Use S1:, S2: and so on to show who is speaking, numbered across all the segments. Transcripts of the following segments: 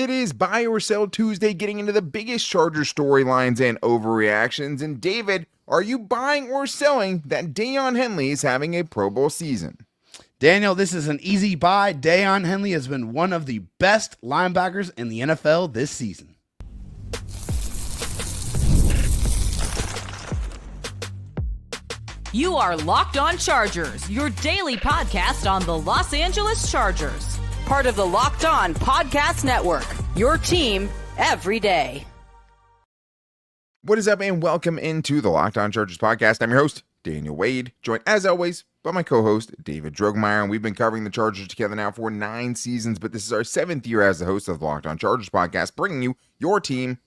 S1: It is Buy or Sell Tuesday, getting into the biggest Chargers storylines and overreactions. And David, are you buying or selling that Daiyan Henley is having a Pro Bowl season?
S2: Daniel, this is an easy buy. Daiyan Henley has been one of the best linebackers in the NFL this season.
S3: You are Locked On Chargers, your daily podcast on the Los Angeles Chargers. Part of the Locked On Podcast Network, your team every day.
S1: What is up, and welcome into the Locked On Chargers podcast. I'm your host, Daniel Wade, joined as always by my co-host, David Drogemeyer, and we've been covering the Chargers together now for 9 seasons, but this is our 7th year as the host of the Locked On Chargers podcast, bringing you your team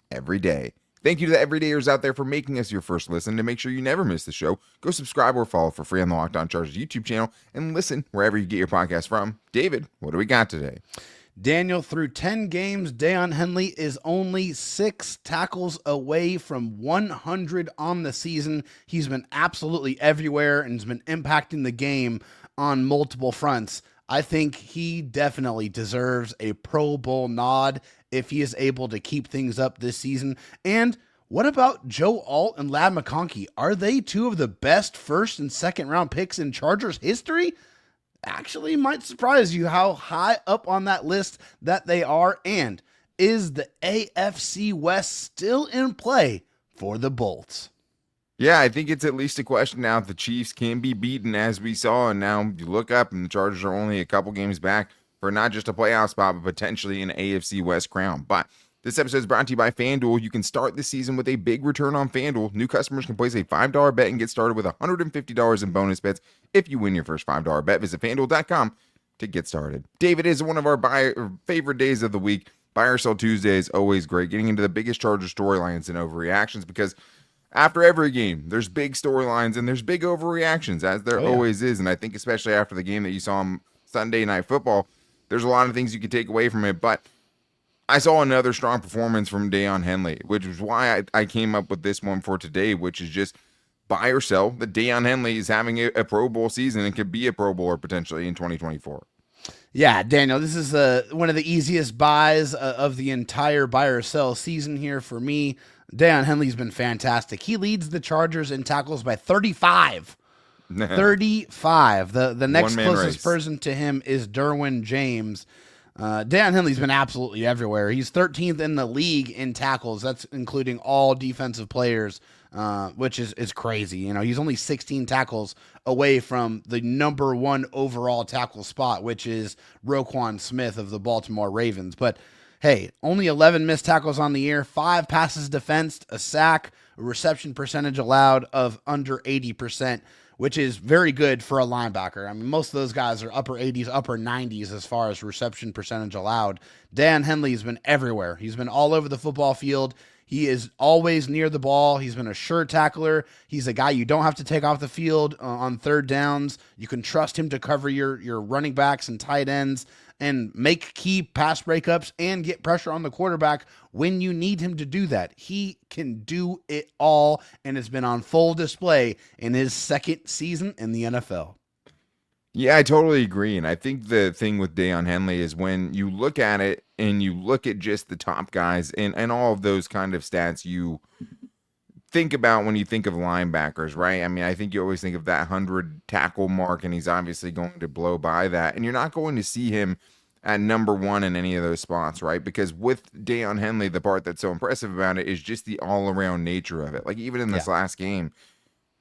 S1: every day. Thank you to the everydayers out there for making us your first listen. To make sure you never miss the show, go subscribe or follow for free on the Locked On Chargers YouTube channel and listen wherever you get your podcast from. David, what do we got today?
S2: Daniel, through 10 games, Daiyan Henley is only 6 tackles away from 100 on the season. He's been absolutely everywhere and has been impacting the game on multiple fronts. I think he definitely deserves a Pro Bowl nod if he is able to keep things up this season. And what about Joe Alt and Lad McConkey? Are they two of the best first and second round picks in Chargers history? Actually might surprise you how high up on that list that they are. And is the AFC West still in play for the Bolts?
S1: Yeah, I think it's at least a question now if the Chiefs can be beaten, as we saw, and now you look up and the Chargers are only a couple games back for not just a playoff spot, but potentially an AFC West crown. But this episode is brought to you by FanDuel. You can start the season with a big return on FanDuel. New customers can place a $5 bet and get started with $150 in bonus bets if you win your first $5 bet. Visit FanDuel.com to get started. David, is one of our favorite days of the week. Buy or Sell Tuesday is always great, getting into the biggest Charger storylines and overreactions, because after every game, there's big storylines and there's big overreactions, as there always is. And I think especially after the game that you saw on Sunday Night Football, there's a lot of things you can take away from it. But I saw another strong performance from Daiyan Henley, which is why I came up with this one for today, which is just buy or sell that Daiyan Henley is having a Pro Bowl season and could be a Pro Bowler potentially in 2024.
S2: Yeah, Daniel, this is one of the easiest buys of the entire buy or sell season here for me. Daiyan Henley's been fantastic. He leads the Chargers in tackles by 35. 35. The next closest person to him is Derwin James. Daiyan Henley's been absolutely everywhere. He's 13th in the league in tackles. That's including all defensive players, which is crazy. You know, he's only 16 tackles away from the number 1 overall tackle spot, which is Roquan Smith of the Baltimore Ravens. But hey, only 11 missed tackles on the year, 5 passes defensed, a sack, a reception percentage allowed of under 80%, which is very good for a linebacker. I mean, most of those guys are upper 80s, upper 90s as far as reception percentage allowed. Daiyan Henley's been everywhere. He's been all over the football field. He is always near the ball. He's been a sure tackler. He's a guy you don't have to take off the field on third downs. You can trust him to cover your running backs and tight ends and make key pass breakups and get pressure on the quarterback when you need him to do that. He can do it all, and it's been on full display in his second season in the NFL.
S1: Yeah, I totally agree. And I think the thing with Daiyan Henley is when you look at it and you look at just the top guys and all of those kind of stats you think about when you think of linebackers, right? I mean, I think you always think of that 100 tackle mark, and he's obviously going to blow by that. And you're not going to see him at number 1 in any of those spots, right? Because with Daiyan Henley, the part that's so impressive about it is just the all-around nature of it. Like, even in this last game,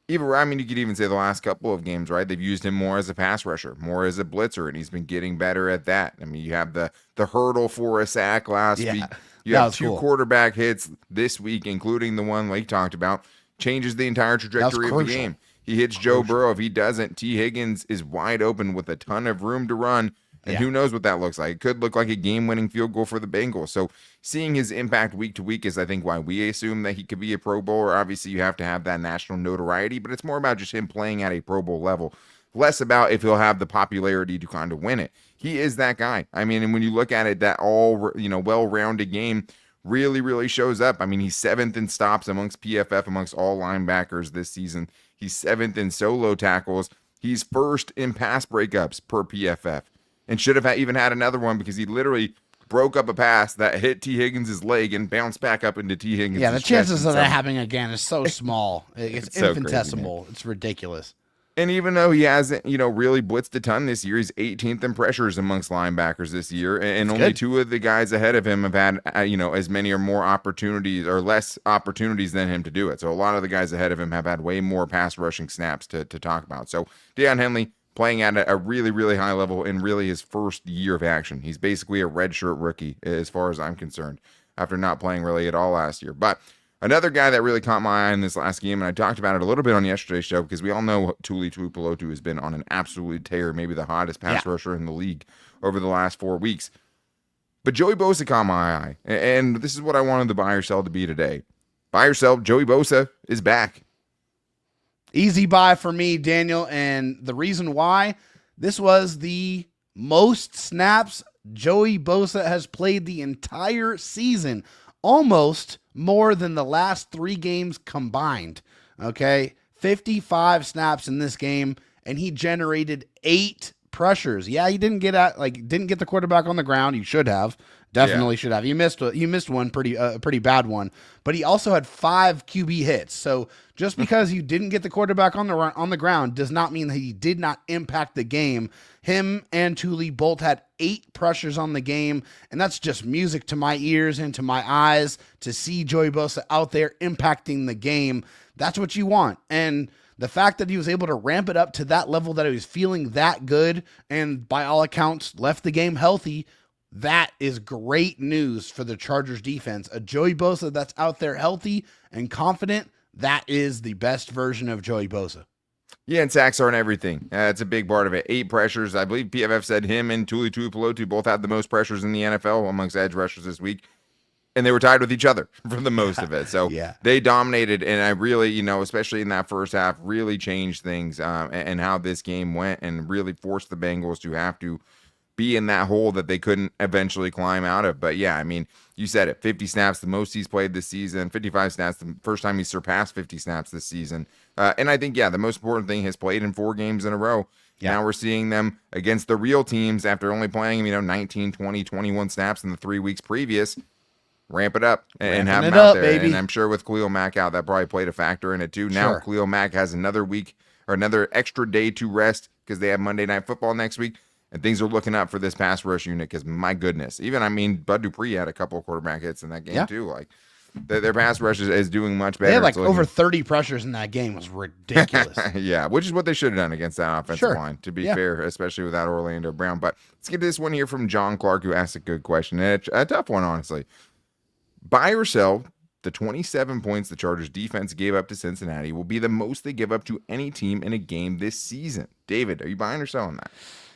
S1: you could even say the last couple of games, right? They've used him more as a pass rusher, more as a blitzer, and he's been getting better at that. I mean, you have the hurdle for a sack last week. You have 2 quarterback hits this week, including the one Lake talked about, changes the entire trajectory of the game. He hits Joe Burrow. If he doesn't, T. Higgins is wide open with a ton of room to run. And who knows what that looks like. It could look like a game-winning field goal for the Bengals. So seeing his impact week to week is, I think, why we assume that he could be a Pro Bowler. Obviously, you have to have that national notoriety, but it's more about just him playing at a Pro Bowl level, less about if he'll have the popularity to kind of win it. He is that guy. I mean, and when you look at it, that all, well-rounded game really, really shows up. I mean, he's 7th in stops amongst PFF, amongst all linebackers this season. He's 7th in solo tackles. He's 1st in pass breakups per PFF. And should have even had another one because he literally broke up a pass that hit T. Higgins' leg and bounced back up into T. Higgins'
S2: Yeah, the
S1: chest
S2: chances
S1: and
S2: of that
S1: some-
S2: happening again is so small. It's
S1: It's so crazy,
S2: infinitesimal. It's ridiculous.
S1: And even though he hasn't, really blitzed a ton this year, he's 18th in pressures amongst linebackers this year. And
S2: That's
S1: only
S2: good.
S1: two of the guys ahead of him have had, as many or more opportunities or less opportunities than him to do it. So a lot of the guys ahead of him have had way more pass rushing snaps to talk about. So Daiyan Henley playing at a really, really high level in really his first year of action. He's basically a redshirt rookie as far as I'm concerned after not playing really at all last year. But another guy that really caught my eye in this last game, and I talked about it a little bit on yesterday's show because we all know Tuli Tuipulotu has been on an absolute tear, maybe the hottest pass rusher in the league over the last 4 weeks. But Joey Bosa caught my eye, and this is what I wanted the buy or sell to be today. Buy or sell, Joey Bosa is back.
S2: Easy buy for me, Daniel. And the reason why, this was the most snaps Joey Bosa has played the entire season, almost more than the last 3 games combined. Okay, 55 snaps in this game, and he generated 8 pressures. Yeah, he didn't get the quarterback on the ground. He should have. Definitely should have. He missed one pretty bad one, but he also had 5 QB hits. So just because you didn't get the quarterback on the ground does not mean that he did not impact the game. Him and Tuli both had 8 pressures on the game, and that's just music to my ears and to my eyes to see Joey Bosa out there impacting the game. That's what you want. And the fact that he was able to ramp it up to that level, that he was feeling that good, and by all accounts left the game healthy, that is great news for the Chargers defense. A Joey Bosa that's out there healthy and confident, that is the best version of Joey Bosa.
S1: Yeah, and sacks aren't everything. That's a big part of it. 8 pressures. I believe PFF said him and Tuli Tuipulotu both had the most pressures in the NFL amongst edge rushers this week. And they were tied with each other for the most of it. So they dominated, and I really, especially in that first half, really changed things and how this game went and really forced the Bengals to have to be in that hole that they couldn't eventually climb out of. But yeah, I mean, you said it, 50 snaps, the most he's played this season, 55 snaps, the first time he surpassed 50 snaps this season. And I think, the most important thing, has played in 4 games in a row. Yeah. Now we're seeing them against the real teams after only playing, 19, 20, 21 snaps in the 3 weeks previous. Ramp it up and have him out there. Baby. And I'm sure with Khalil Mack out, that probably played a factor in it too. Now Khalil Mack has another week or another extra day to rest because they have Monday Night Football next week. And things are looking up for this pass rush unit because, my goodness, Bud Dupree had a couple of quarterback hits in that game too. Like, their pass rush is doing much better.
S2: They had over 30 pressures in that game. It was ridiculous.
S1: Yeah, which is what they should have done against that offensive line, to be fair, especially without Orlando Brown. But let's get this one here from John Clark, who asked a good question. And a tough one, honestly. Buy or sell, the 27 points the Chargers defense gave up to Cincinnati will be the most they give up to any team in a game this season. David, are you buying or selling that?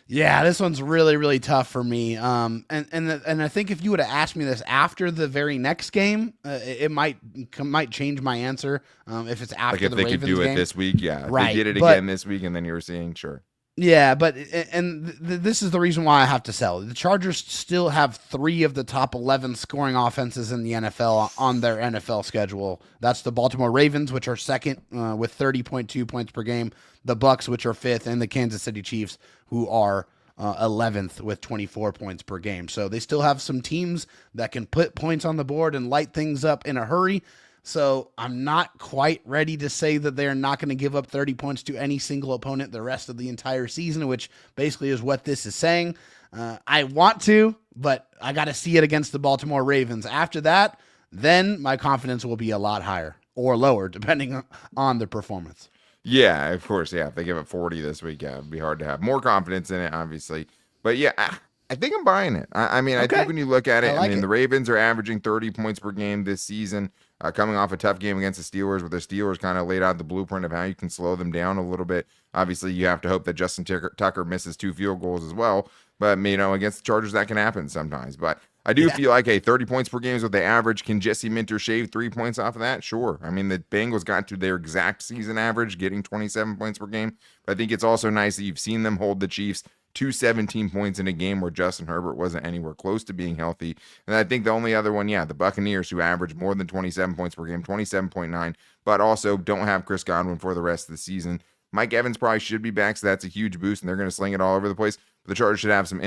S2: Yeah, this one's really, really tough for me. And I think if you would have asked me this after the very next game, it might change my answer. If it's after the Ravens game. Like if they could do
S1: it this week, If they did it again this week, and then you were saying, sure.
S2: Yeah, but this is the reason why I have to sell. The Chargers still have 3 of the top 11 scoring offenses in the NFL on their NFL schedule. That's the Baltimore Ravens, which are second with 30.2 points per game, the Bucks, which are 5th, and the Kansas City Chiefs, who are 11th with 24 points per game. So they still have some teams that can put points on the board and light things up in a hurry. So I'm not quite ready to say that they're not going to give up 30 points to any single opponent the rest of the entire season, which basically is what this is saying. I want to, but I got to see it against the Baltimore Ravens. After that, then my confidence will be a lot higher or lower, depending on the performance.
S1: Yeah, of course. Yeah, if they give up 40 this week, it'd be hard to have more confidence in it, obviously. But yeah, I think I'm buying it. I think when you look at it, the Ravens are averaging 30 points per game this season, coming off a tough game against the Steelers, where the Steelers kind of laid out the blueprint of how you can slow them down a little bit. Obviously, you have to hope that Justin Tucker misses 2 field goals as well. But, against the Chargers, that can happen sometimes. But I do feel like, 30 points per game is what they average. Can Jesse Minter shave 3 points off of that? Sure. The Bengals got to their exact season average, getting 27 points per game. But I think it's also nice that you've seen them hold the Chiefs to 17 points in a game where Justin Herbert wasn't anywhere close to being healthy. And I think the only other one, the Buccaneers, who average more than 27 points per game, 27.9, but also don't have Chris Godwin for the rest of the season. Mike Evans probably should be back, so that's a huge boost, and they're going to sling it all over the place. But the Chargers should have some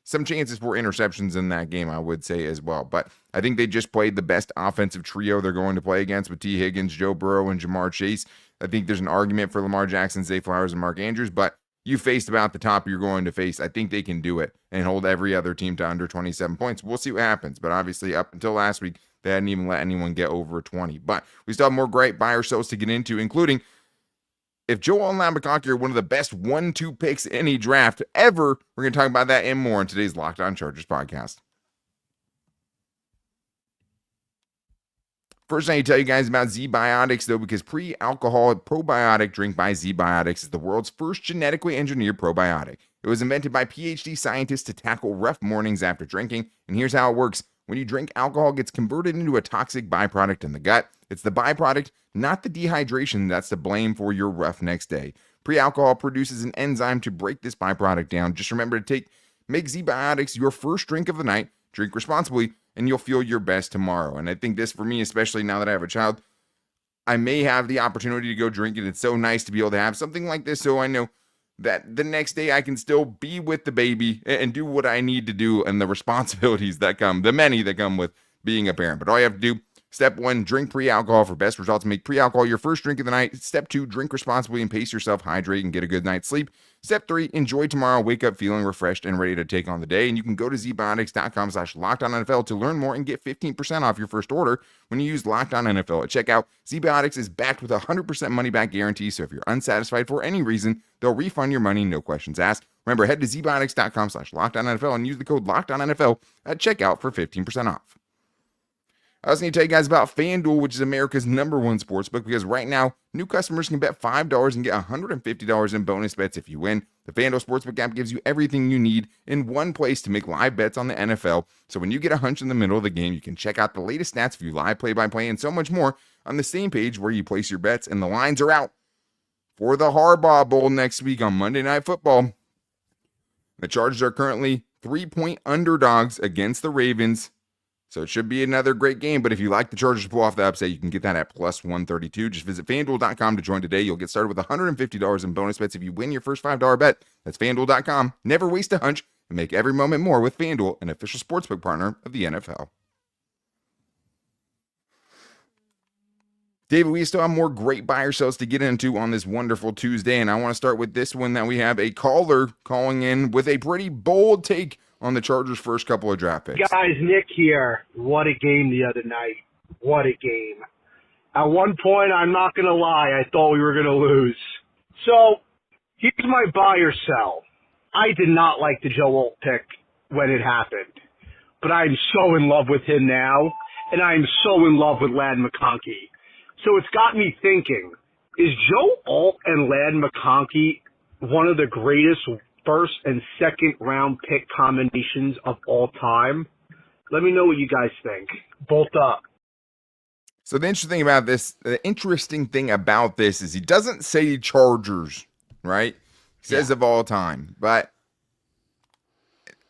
S1: some chances for interceptions in that game, I would say as well. But I think they just played the best offensive trio they're going to play against with T. Higgins, Joe Burrow, and Jamar Chase. I think there's an argument for Lamar Jackson, Zay Flowers, and Mark Andrews, but you faced about the top you're going to face. I think they can do it and hold every other team to under 27 points. We'll see what happens. But obviously, up until last week, they hadn't even let anyone get over 20. But we still have more great buy or sells to get into, including if Joel and McConkey are one of the best 1-2 picks in any draft ever. We're going to talk about that and more in today's Locked On Chargers podcast. First, I need to tell you guys about Z-Biotics, though, because pre-alcoholic probiotic drink by Z-Biotics is the world's first genetically engineered probiotic. It was invented by PhD scientists to tackle rough mornings after drinking, and here's how it works. When you drink alcohol, it gets converted into a toxic byproduct in the gut. It's the byproduct, not the dehydration, that's to blame for your rough next day. Pre-alcohol produces an enzyme to break this byproduct down. Just remember to make Z-Biotics your first drink of the night, drink responsibly, and you'll feel your best tomorrow. And I think this, for me, especially now that I have a child, I may have the opportunity to go drink, and it's so nice to be able to have something like this so I know that the next day I can still be with the baby and do what I need to do and the responsibilities that come, the many that come with being a parent. But all you have to do, step 1, drink pre-alcohol for best results. Make pre-alcohol your first drink of the night. Step 2, drink responsibly and pace yourself, hydrate, and get a good night's sleep. Step 3, enjoy tomorrow, wake up feeling refreshed and ready to take on the day. And you can go to zbiotics.com/LockedOnNFL to learn more and get 15% off your first order when you use LockedOnNFL at checkout. Z-Biotics is backed with a 100% money-back guarantee, so if you're unsatisfied for any reason, they'll refund your money, no questions asked. Remember, head to zbiotics.com/LockedOnNFL and use the code LockedOnNFL at checkout for 15% off. I also need to tell you guys about FanDuel, which is America's #1 sportsbook, because right now, new customers can bet $5 and get $150 in bonus bets if you win. The FanDuel Sportsbook app gives you everything you need in one place to make live bets on the NFL. So when you get a hunch in the middle of the game, you can check out the latest stats, view live play-by-play, and so much more on the same page where you place your bets. And the lines are out for the Harbaugh Bowl next week on Monday Night Football. The Chargers are currently 3-point underdogs against the Ravens. So it should be another great game, but if you like the Chargers to pull off the upset, you can get that at plus 132. Just visit FanDuel.com to join today. You'll get started with $150 in bonus bets if you win your first $5 bet. That's FanDuel.com. Never waste a hunch and make every moment more with FanDuel, an official sportsbook partner of the NFL. David, we still have more great buy or sells to get into on this wonderful Tuesday, and I want to start with this one that we have a caller calling in with a pretty bold take on the Chargers' first couple of draft picks.
S4: Guys, Nick here. What a game the other night. What a game. At one point, I'm not going to lie, I thought we were going to lose. So, here's my buy or sell. I did not like the Joe Alt pick when it happened. But I'm so in love with him now, and I'm so in love with Lad McConkey. So it's got me thinking, is Joe Alt and Lad McConkey one of the greatest first and second round pick combinations of all time? Let me know what you guys think. Bolt up.
S1: So the interesting thing about this is he doesn't say Chargers, right? He says of all time, but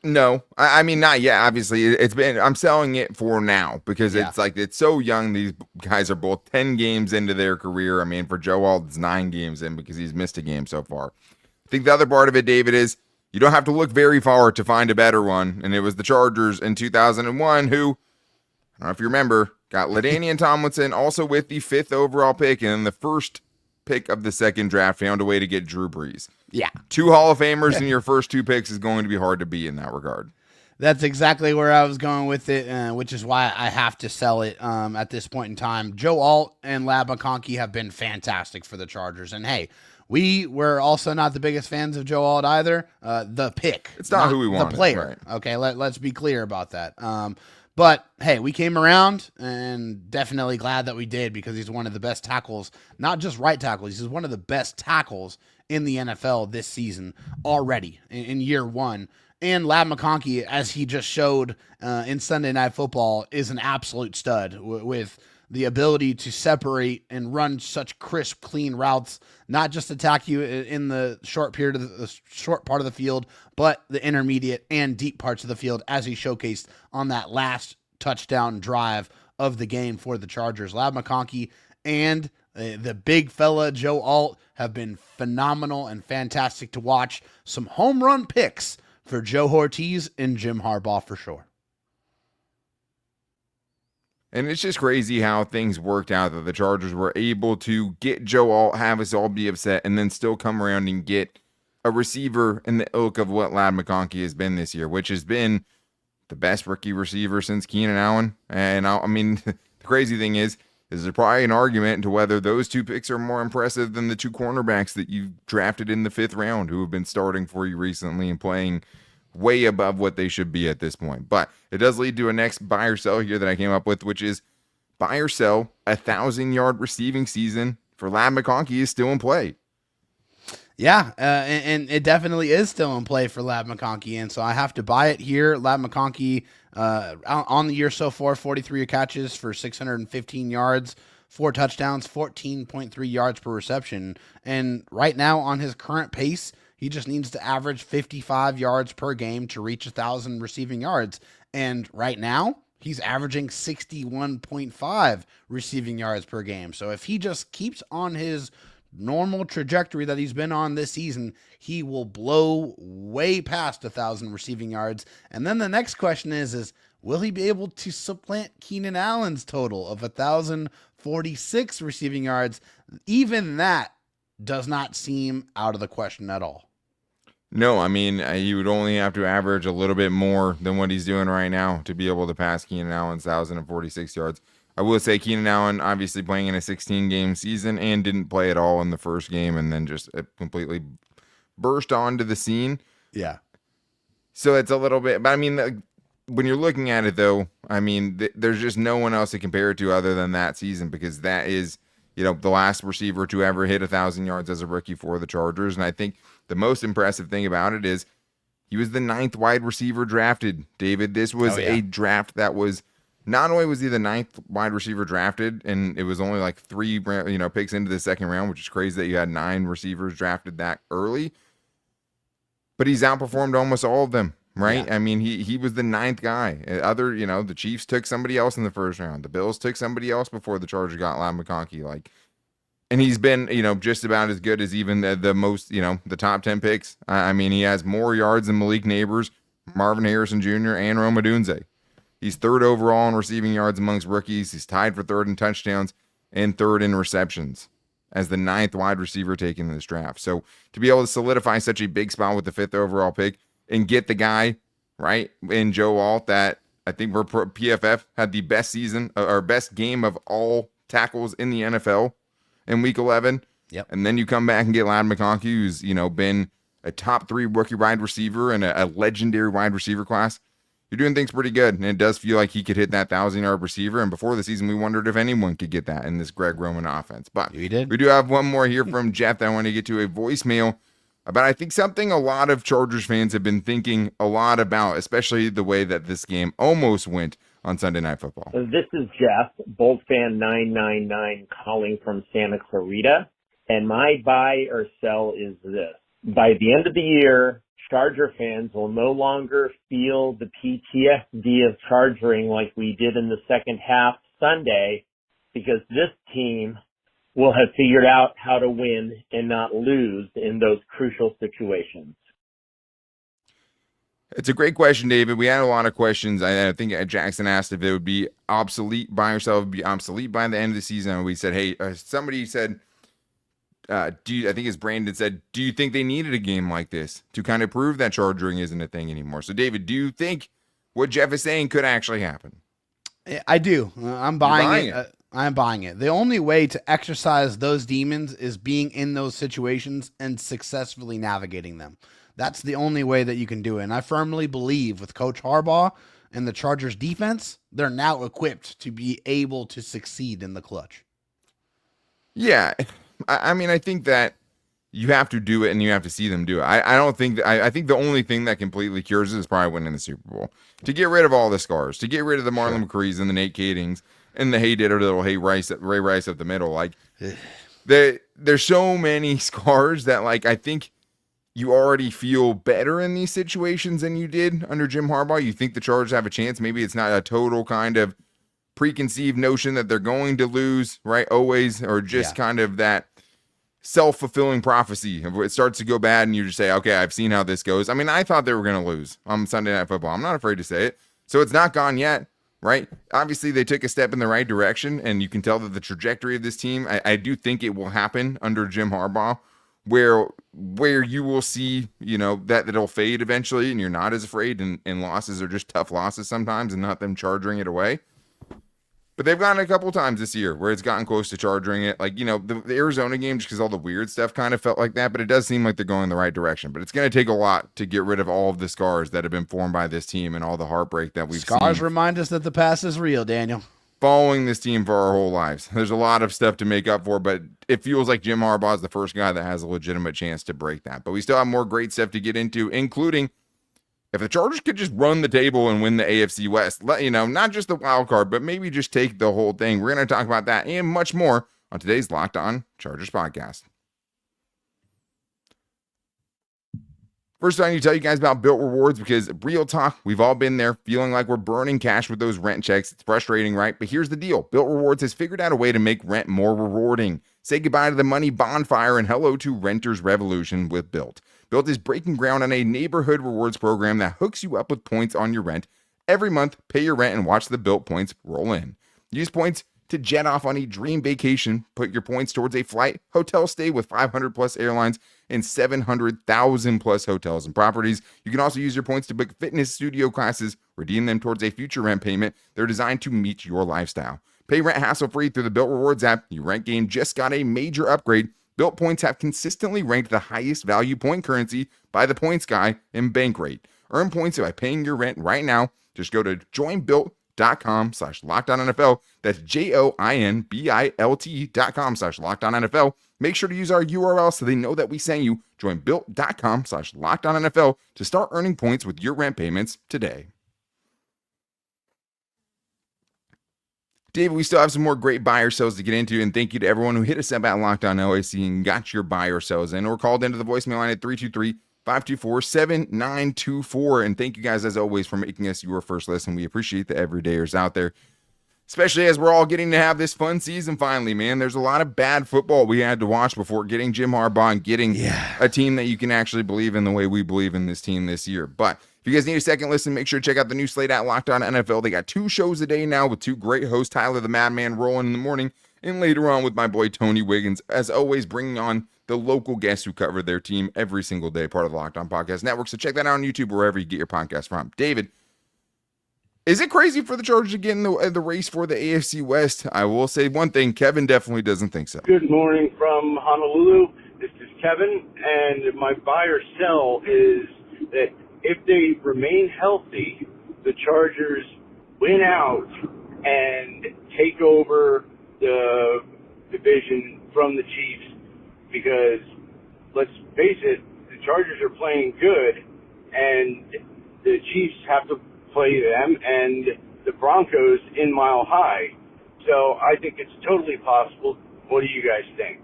S1: no, I mean, not yet. Obviously I'm selling it for now because it's so young. These guys are both 10 games into their career. I mean, for Joe Alt, it's 9 games in because he's missed a game so far. I think the other part of it, David, is you don't have to look very far to find a better one. And it was the Chargers in 2001 who, I don't know if you remember, got LaDainian Tomlinson also with the 5th overall pick. And then the first pick of the second draft found a way to get Drew Brees.
S2: Yeah.
S1: 2 Hall of Famers in your first 2 picks is going to be hard to beat in that regard.
S2: That's exactly where I was going with it, which is why I have to sell it at this point in time. Joe Alt and Lad McConkey have been fantastic for the Chargers. And, hey, we were also not the biggest fans of Joe Alt either. The pick.
S1: It's not who we want.
S2: The player. Right. Okay, let's be clear about that. But, hey, we came around and definitely glad that we did because he's one of the best tackles, not just right tackles. He's one of the best tackles in the NFL this season already in year 1. And Lad McConkey, as he just showed in Sunday Night Football, is an absolute stud with the ability to separate and run such crisp, clean routes, not just attack you in the short part of the field, but the intermediate and deep parts of the field, as he showcased on that last touchdown drive of the game for the Chargers. Lad McConkey and the big fella Joe Alt have been phenomenal and fantastic to watch. Some home run picks for Joe Ortiz and Jim Harbaugh for sure.
S1: And it's just crazy how things worked out that the Chargers were able to get Joe Alt, have us all be upset, and then still come around and get a receiver in the ilk of what Lad McConkey has been this year, which has been the best rookie receiver since Keenan Allen. And I mean, the crazy thing is there's probably an argument to whether those two picks are more impressive than the two cornerbacks that you drafted in the 5th round who have been starting for you recently and playing way above what they should be at this point. But it does lead to a next buy or sell here that I came up with, which is buy or sell 1,000-yard receiving season for Lad McConkey is still in play.
S2: Yeah, and it definitely is still in play for Lad McConkey, and so I have to buy it here. Lad McConkey on the year so far, 43 catches for 615 yards, 4 touchdowns, 14.3 yards per reception. And right now on his current pace, he just needs to average 55 yards per game to reach 1,000 receiving yards. And right now, he's averaging 61.5 receiving yards per game. So if he just keeps on his normal trajectory that he's been on this season, he will blow way past 1,000 receiving yards. And then the next question is will he be able to supplant Keenan Allen's total of 1,046 receiving yards? Even that does not seem out of the question at all.
S1: No, I mean, you would only have to average a little bit more than what he's doing right now to be able to pass Keenan Allen's 1,046 yards. I will say Keenan Allen obviously playing in a 16-game season and didn't play at all in the first game and then just completely burst onto the scene.
S2: Yeah.
S1: So it's a little bit, but I mean, when you're looking at it though, I mean, there's just no one else to compare it to other than that season because that is, the last receiver to ever hit 1,000 yards as a rookie for the Chargers. And I think the most impressive thing about it is he was the 9th wide receiver drafted, David. This was a draft that was, not only was he the 9th wide receiver drafted, and it was only like 3, picks into the 2nd round, which is crazy that you had 9 receivers drafted that early, but he's outperformed almost all of them, right? Yeah. I mean, he was the 9th guy. The Chiefs took somebody else in the 1st round. The Bills took somebody else before the Chargers got Lad McConkey. And he's been, just about as good as even the most, the top 10 picks. I mean, he has more yards than Malik Neighbors, Marvin Harrison Jr., and Rome Odunze. He's 3rd overall in receiving yards amongst rookies. He's tied for 3rd in touchdowns and 3rd in receptions as the 9th wide receiver taken in this draft. So to be able to solidify such a big spot with the 5th overall pick and get the guy, right, in Joe Alt that I think PFF had the best season or best game of all tackles in the NFL in week 11.
S2: Yep.
S1: And then you come back and get Lad McConkey, who's, been a top 3 rookie wide receiver and a legendary wide receiver class. You're doing things pretty good, and it does feel like he could hit that 1,000-yard receiver, and before the season, we wondered if anyone could get that in this Greg Roman offense. But we do have one more here from Jeff that I want to get to a voicemail about, I think, something a lot of Chargers fans have been thinking a lot about, especially the way that this game almost went on Sunday Night Football.
S5: This is Jeff, Bolt Fan 999, calling from Santa Clarita, and my buy or sell is this. By the end of the year, Charger fans will no longer feel the PTSD of charging like we did in the second half Sunday, because this team will have figured out how to win and not lose in those crucial situations.
S1: It's a great question, David. We had a lot of questions. I think Jackson asked if it would be obsolete by yourself, would be obsolete by the end of the season. And we said, hey, somebody said, I think it's Brandon said, do you think they needed a game like this to kind of prove that charging isn't a thing anymore? So, David, do you think what Jeff is saying could actually happen?
S2: I do. I'm buying it. I'm buying it. The only way to exercise those demons is being in those situations and successfully navigating them. That's the only way that you can do it. And I firmly believe with Coach Harbaugh and the Chargers defense, they're now equipped to be able to succeed in the clutch.
S1: Yeah. I mean, I think that you have to do it and you have to see them do it. I don't think that, I think the only thing that completely cures it is probably winning the Super Bowl. To get rid of all the scars, to get rid of the Marlon McCrees and the Nate Kadings and the Ray Rice up the middle. Like, there's so many scars that, like, I think you already feel better in these situations than you did under Jim Harbaugh. You think the Chargers have a chance. Maybe it's not a total kind of preconceived notion that they're going to lose, right? Always, or just kind of that self-fulfilling prophecy. It starts to go bad and you just say, okay, I've seen how this goes. I mean, I thought they were going to lose on Sunday Night Football. I'm not afraid to say it. So it's not gone yet, right? Obviously, they took a step in the right direction, and you can tell that the trajectory of this team, I do think it will happen under Jim Harbaugh, where you will see, that it'll fade eventually, and you're not as afraid, and losses are just tough losses sometimes and not them charging it away. But they've gotten a couple times this year where it's gotten close to charging it. Like, the Arizona game, just because all the weird stuff kind of felt like that, but it does seem like they're going the right direction. But it's going to take a lot to get rid of all of the scars that have been formed by this team and all the heartbreak that we've seen.
S2: Scars remind us that the past is real, Daniel.
S1: Following this team for our whole lives. There's a lot of stuff to make up for, but it feels like Jim Harbaugh is the first guy that has a legitimate chance to break that. But we still have more great stuff to get into, including if the Chargers could just run the table and win the AFC West, not just the wild card, but maybe just take the whole thing. We're going to talk about that and much more on today's Locked On Chargers podcast. First, I need to tell you guys about Built Rewards because real talk, we've all been there feeling like we're burning cash with those rent checks. It's frustrating, right? But here's the deal. Built Rewards has figured out a way to make rent more rewarding. Say goodbye to the money bonfire and hello to renter's revolution with Built. Built is breaking ground on a neighborhood rewards program that hooks you up with points on your rent. Every month, pay your rent and watch the Built points roll in. Use points to jet off on a dream vacation. Put your points towards a flight, hotel stay with 500 plus airlines and 700,000 plus hotels and properties. You can also use your points to book fitness studio classes, redeem them towards a future rent payment. They're designed to meet your lifestyle. Pay rent hassle-free through the Built Rewards app. Your rent game just got a major upgrade. Built points have consistently ranked the highest value point currency by the Points Guy in Bankrate. Earn points by paying your rent right now. Just go to joinbuilt.com/LockedOnNFL. That's JOINBILT.com/LockedOnNFL. Make sure to use our URL so they know that we sent you. Join built.com/LockedOnNFL to start earning points with your rent payments today. David, we still have some more great buy or sells to get into, and thank you to everyone who hit us up at Locked On LAC and got your buy or sells in or called into the voicemail line at 323-524-7924. And thank you guys, as always, for making us your first listen. We appreciate the everydayers out there, especially as we're all getting to have this fun season finally, man. There's a lot of bad football we had to watch before getting Jim Harbaugh and getting a team that you can actually believe in the way we believe in this team this year. But if you guys need a second listen, make sure to check out the new slate at Locked On NFL. They got 2 shows a day now with 2 great hosts, Tyler the Madman rolling in the morning, and later on with my boy Tony Wiggins, as always, bringing on the local guests who cover their team every single day, part of the Locked On Podcast Network. So check that out on YouTube, wherever you get your podcast from. David, is it crazy for the Chargers to get in the race for the AFC West? I will say one thing, Kevin definitely doesn't think so.
S4: Good morning from Honolulu. This is Kevin, and my buy or sell is that if they remain healthy, the Chargers win out and take over the division from the Chiefs, because let's face it, the Chargers are playing good, and the Chiefs have to play them and the Broncos in Mile High. So I think it's totally possible. What do you guys think?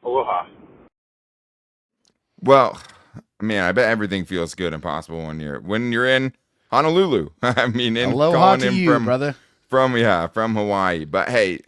S4: Aloha.
S1: Well, man, I bet everything feels good and possible when you're in Honolulu. I mean,
S2: Aloha to you, brother.
S1: From Hawaii. But hey,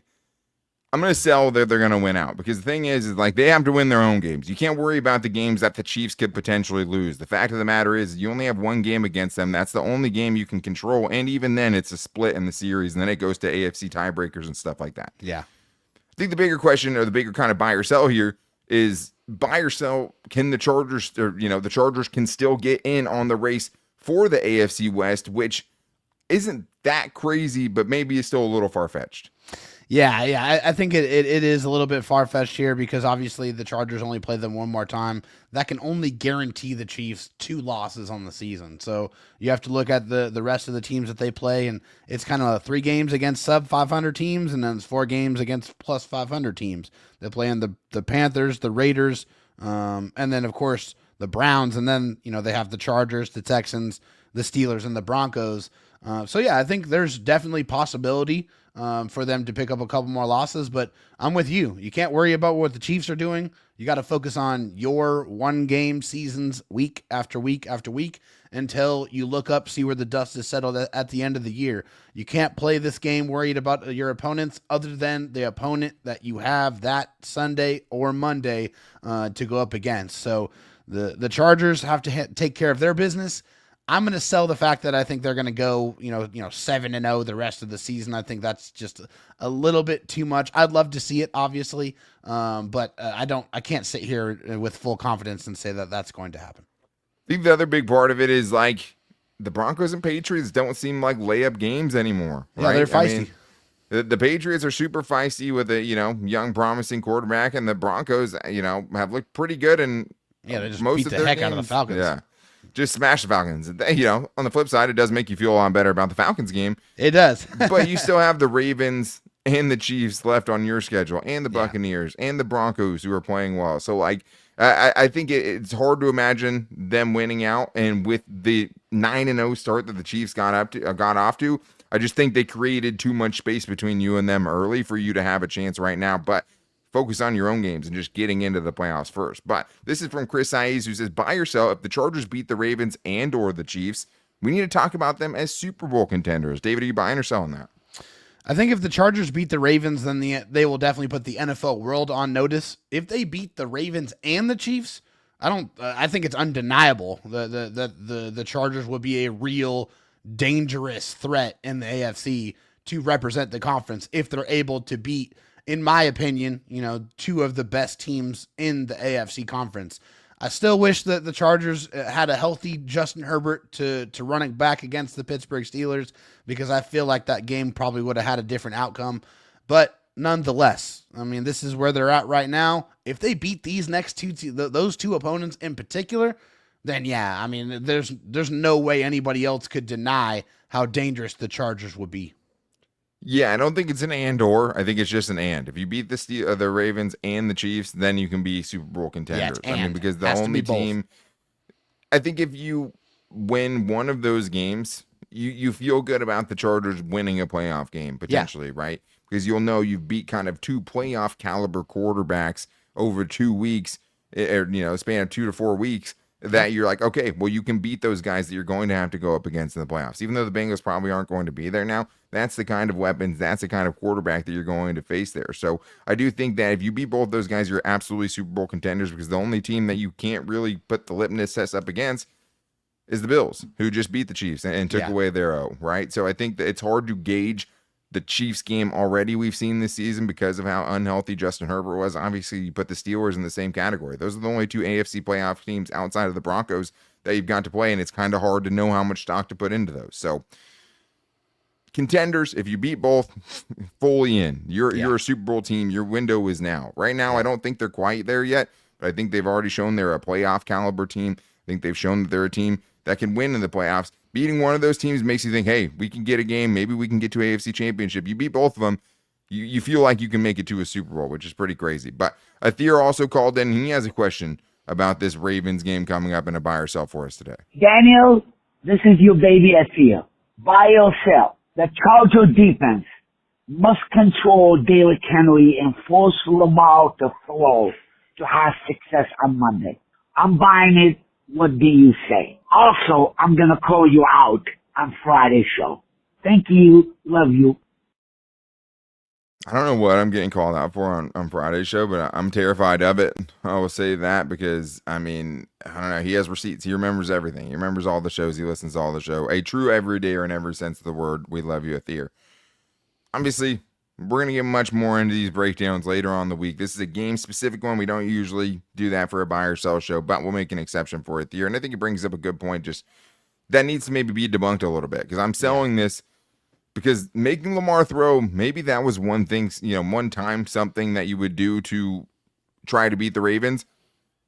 S1: I'm going to sell that they're going to win out, because the thing is like they have to win their own games. You can't worry about the games that the Chiefs could potentially lose. The fact of the matter is you only have one game against them. That's the only game you can control. And even then it's a split in the series, and then it goes to AFC tiebreakers and stuff like that.
S2: Yeah.
S1: I think the bigger question, or the bigger kind of buy or sell here, is buy or sell. Can the Chargers, or the Chargers can still get in on the race for the AFC West, which isn't that crazy, but maybe it's still a little far-fetched.
S2: Yeah. I think it is a little bit far-fetched here, because obviously the Chargers only play them one more time. That can only guarantee the Chiefs 2 losses on the season. So you have to look at the rest of the teams that they play, and it's kind of 3 games against sub-500 teams, and then it's 4 games against plus 500 teams. They play in the Panthers, the Raiders, and then, of course, the Browns, and then, they have the Chargers, the Texans, the Steelers, and the Broncos. So yeah, I think there's definitely possibility for them to pick up a couple more losses, but I'm with you. You can't worry about what the Chiefs are doing. You got to focus on your one game seasons week after week after week until you look up, see where the dust is settled at the end of the year. You can't play this game worried about your opponents other than the opponent that you have that Sunday or Monday to go up against. So the Chargers have to take care of their business. I'm going to sell the fact that I think they're going to go, 7-0 the rest of the season. I think that's just a little bit too much. I'd love to see it, obviously, but I can't sit here with full confidence and say that that's going to happen.
S1: I think the other big part of it is like the Broncos and Patriots don't seem like layup games anymore. Right?
S2: Yeah, they're feisty.
S1: The Patriots are super feisty with a young promising quarterback, and the Broncos have looked pretty good and
S2: they just
S1: most
S2: beat
S1: of
S2: the
S1: their
S2: heck
S1: games.
S2: out of the Falcons.
S1: Yeah. Just smash the Falcons. On the flip side, it does make you feel a lot better about the Falcons game.
S2: It does.
S1: But you still have the Ravens and the Chiefs left on your schedule, and the Buccaneers and the Broncos who are playing well. So, I think it's hard to imagine them winning out. And with the 9-0 start that the Chiefs got off to, I just think they created too much space between you and them early for you to have a chance right now. But focus on your own games and just getting into the playoffs first. But this is from Chris Saiz, who says, buy or sell. If the Chargers beat the Ravens and or the Chiefs, we need to talk about them as Super Bowl contenders. David, are you buying or selling that?
S2: I think if the Chargers beat the Ravens, then they will definitely put the NFL world on notice. If they beat the Ravens and the Chiefs, I think it's undeniable that the Chargers would be a real dangerous threat in the AFC to represent the conference if they're able to beat, in my opinion, two of the best teams in the AFC conference. I still wish that the Chargers had a healthy Justin Herbert to run it back against the Pittsburgh Steelers, because I feel like that game probably would have had a different outcome. But nonetheless, I mean, this is where they're at right now. If they beat these next those two opponents in particular, then yeah, I mean, there's no way anybody else could deny how dangerous the Chargers would be.
S1: Yeah, I don't think it's an and or. I think it's just an and. If you beat the Ravens and the Chiefs, then you can be Super Bowl contenders. Because the only team, I think if you win one of those games, you feel good about the Chargers winning a playoff game potentially, right? Because you'll know you've beat kind of two playoff caliber quarterbacks over 2 weeks, or span of 2 to 4 weeks. That you're like, okay, well, you can beat those guys that you're going to have to go up against in the playoffs. Even though the Bengals probably aren't going to be there now, that's the kind of weapons, that's the kind of quarterback that you're going to face there. So I do think that if you beat both those guys, you're absolutely Super Bowl contenders, because the only team that you can't really put the litmus test up against is the Bills, who just beat the Chiefs and took away their O, right? So I think that it's hard to gauge the Chiefs game already we've seen this season because of how unhealthy Justin Herbert was. Obviously, you put the Steelers in the same category. Those are the only two AFC playoff teams outside of the Broncos that you've got to play, and it's kind of hard to know how much stock to put into those. So, contenders, if you beat both, fully in. You're a Super Bowl team. Your window is now. Right now, I don't think they're quite there yet, but I think they've already shown they're a playoff caliber team. I think they've shown that they're a team that can win in the playoffs. Beating one of those teams makes you think, hey, we can get a game. Maybe we can get to AFC Championship. You beat both of them, you feel like you can make it to a Super Bowl, which is pretty crazy. But Athir also called in, and he has a question about this Ravens game coming up in a buy or sell for us today.
S6: Daniel, this is your baby Athir. Buy or sell. The Charger defense must control Daiyan Henley and force Lamar to throw to have success on Monday. I'm buying it. What do you say? Also, I'm going to call you out on Friday's show. Thank you. Love you.
S1: I don't know what I'm getting called out for on Friday's show, but I'm terrified of it. I will say that because, I mean, I don't know. He has receipts. He remembers everything. He remembers all the shows. He listens to all the show. A true everydayer in every sense of the word. We love you, Athir. Obviously, we're going to get much more into these breakdowns later on in the week. This is a game-specific one. We don't usually do that for a buy or sell show, but we'll make an exception for it here. And I think it brings up a good point. Just that needs to maybe be debunked a little bit, because I'm selling this because making Lamar throw, maybe that was one thing, one time something that you would do to try to beat the Ravens.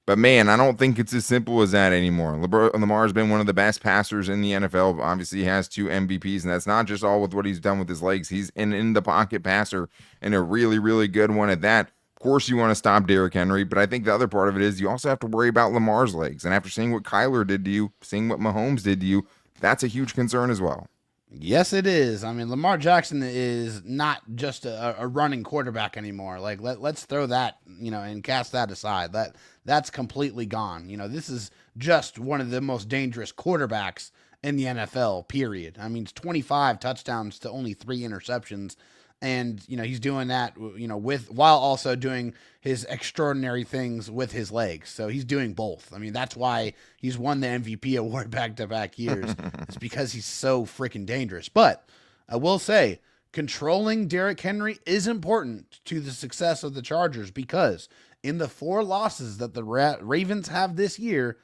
S1: But, man, I don't think it's as simple as that anymore. Lamar's been one of the best passers in the NFL. Obviously, he has 2 MVPs, and that's not just all with what he's done with his legs. He's an in-the-pocket passer, and a really, really good one at that. Of course, you want to stop Derrick Henry, but I think the other part of it is you also have to worry about Lamar's legs. And after seeing what Kyler did to you, seeing what Mahomes did to you, that's a huge concern as well.
S2: Yes, it is. I mean, Lamar Jackson is not just a running quarterback anymore. Like, let's throw that, and cast that aside. That's completely gone. This is just one of the most dangerous quarterbacks in the NFL, period. I mean, it's 25 touchdowns to only 3 interceptions. And, he's doing that, while also doing his extraordinary things with his legs. So he's doing both. I mean, that's why he's won the MVP award back-to-back years. It's because he's so freaking dangerous. But I will say, controlling Derrick Henry is important to the success of the Chargers, because in the 4 losses that the Ravens have this year,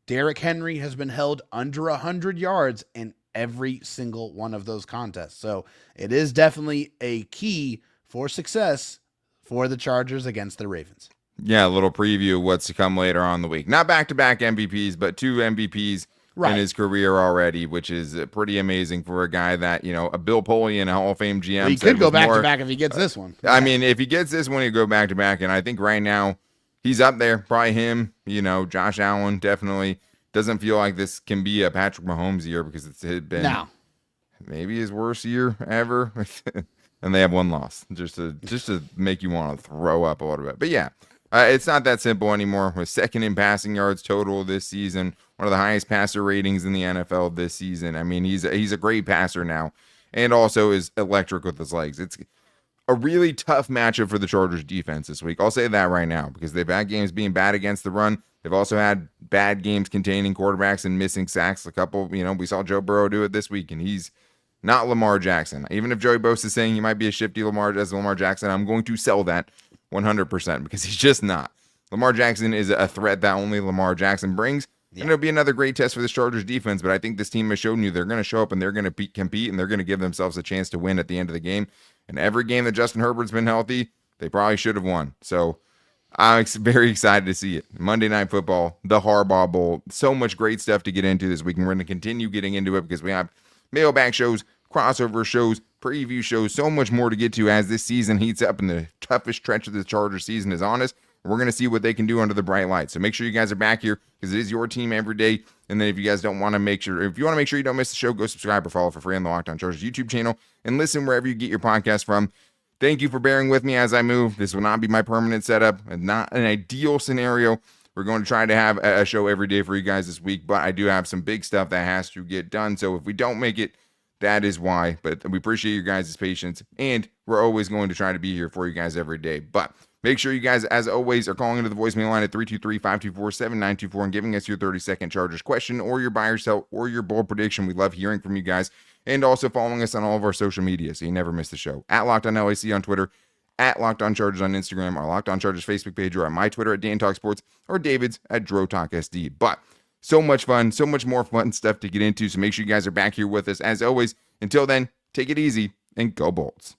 S2: Derrick Henry has been held under 100 yards in every single one of those contests. So it is definitely a key for success for the Chargers against the Ravens.
S1: Yeah, a little preview of what's to come later on in the week. Not back-to-back MVPs, but 2 MVPs in his career already, which is pretty amazing for a guy that, a Bill Polian, a Hall of Fame GM.
S2: Well, he could go back-to-back if he gets this one.
S1: I mean, if he gets this one, he'll go back-to-back, and I think right now he's up there. Probably him, Josh Allen, definitely. Doesn't feel like this can be a Patrick Mahomes year, because it's been maybe his worst year ever. And they have 1 loss, just to make you want to throw up a little bit. But yeah, it's not that simple anymore. We're 2nd in passing yards total this season, one of the highest passer ratings in the NFL this season. I mean, he's a great passer now, and also is electric with his legs. It's a really tough matchup for the Chargers defense this week. I'll say that right now, because they've had games being bad against the run. They've also had bad games containing quarterbacks and missing sacks. A couple, we saw Joe Burrow do it this week, and he's not Lamar Jackson. Even if Joey Bosa is saying he might be a shifty Lamar Jackson, I'm going to sell that 100%, because he's just not. Lamar Jackson is a threat that only Lamar Jackson brings. Yeah. And it'll be another great test for the Chargers defense, but I think this team has shown you they're going to show up and they're going to compete, and they're going to give themselves a chance to win at the end of the game. And every game that Justin Herbert's been healthy, they probably should have won. So I'm very excited to see it. Monday Night Football, the Harbaugh Bowl, so much great stuff to get into this week, and we're going to continue getting into it, because we have mailbag shows, crossover shows, preview shows, so much more to get to as this season heats up and the toughest stretch of the Chargers season is on us. We're going to see what they can do under the bright light. So make sure you guys are back here, because it is your team every day. And then if you guys want to make sure you don't miss the show, go subscribe or follow for free on the Locked On Chargers YouTube channel, and listen wherever you get your podcast from. Thank you for bearing with me as I move. This will not be my permanent setup, and not an ideal scenario. We're going to try to have a show every day for you guys this week, but I do have some big stuff that has to get done. So if we don't make it, that is why. But we appreciate your guys' patience, and we're always going to try to be here for you guys every day. But make sure you guys, as always, are calling into the voicemail line at 323-524-7924 and giving us your 30-second Chargers question, or your buy or sell, or your bold prediction. We love hearing from you guys. And also following us on all of our social media, so you never miss the show. At Locked On LAC on Twitter, at Locked On Chargers on Instagram, our Locked On Chargers Facebook page, or on my Twitter at Dan Talk Sports, or David's at DroTalkSD. But so much fun, so much more fun stuff to get into. So make sure you guys are back here with us as always. Until then, take it easy and go Bolts.